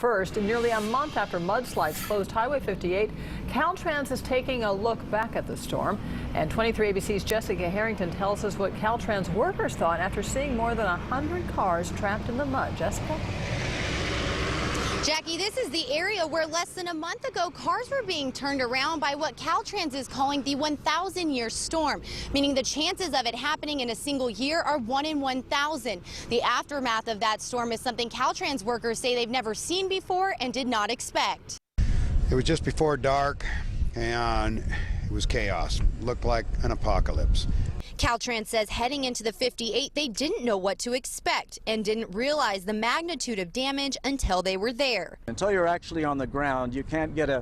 1st, nearly a month after mudslides closed Highway 58, Caltrans is taking a look back at the storm. And 23 ABC's Jessica Harrington tells us what Caltrans workers thought after seeing more than 100 cars trapped in the mud. Jessica? Jackie, this is the area where less than a month ago cars were being turned around by what Caltrans is calling the 1,000-year storm, meaning the chances of it happening in a single year are 1 in 1,000. The aftermath of that storm is something Caltrans workers say they've never seen before and did not expect. It was just before dark and it was chaos. Looked like an apocalypse. Caltrans says heading into the 58, they didn't know what to expect and didn't realize the magnitude of damage until they were there. Until you're actually on the ground, you can't get a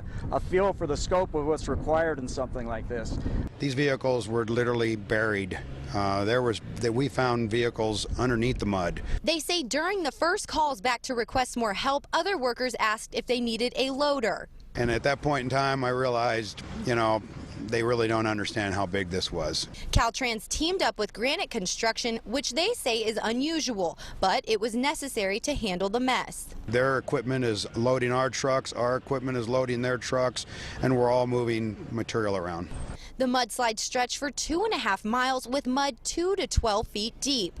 feel for the scope of what's required in something like this. These vehicles were literally buried. We found vehicles underneath the mud. They say during the first calls back to request more help, other workers asked if they needed a loader. And at that point in time, I realized, they really don't understand how big this was. Caltrans teamed up with Granite Construction, which they say is unusual, but it was necessary to handle the mess. Their equipment is loading our trucks, our equipment is loading their trucks, and we're all moving material around. The mudslide stretched for 2.5 miles with mud 2 to 12 feet deep.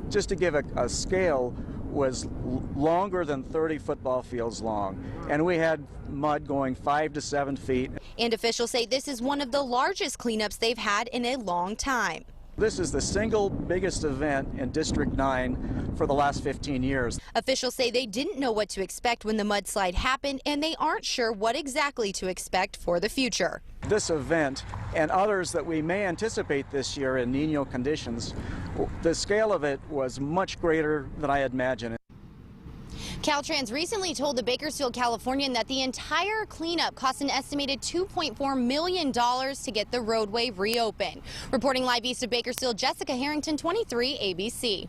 Just to give a scale, was longer than 30 football fields long, and we had mud going 5 to 7 feet. And officials say this is one of the largest cleanups they've had in a long time. This is the single biggest event in District 9 for the last 15 years. Officials say they didn't know what to expect when the mudslide happened, and they aren't sure what exactly to expect for the future. This event and others that we may anticipate this year in Niño conditions, the scale of it was much greater than I had imagined. Caltrans recently told the Bakersfield Californian that the entire cleanup cost an estimated $2.4 million to get the roadway reopened. Reporting live east of Bakersfield, Jessica Harrington, 23 ABC.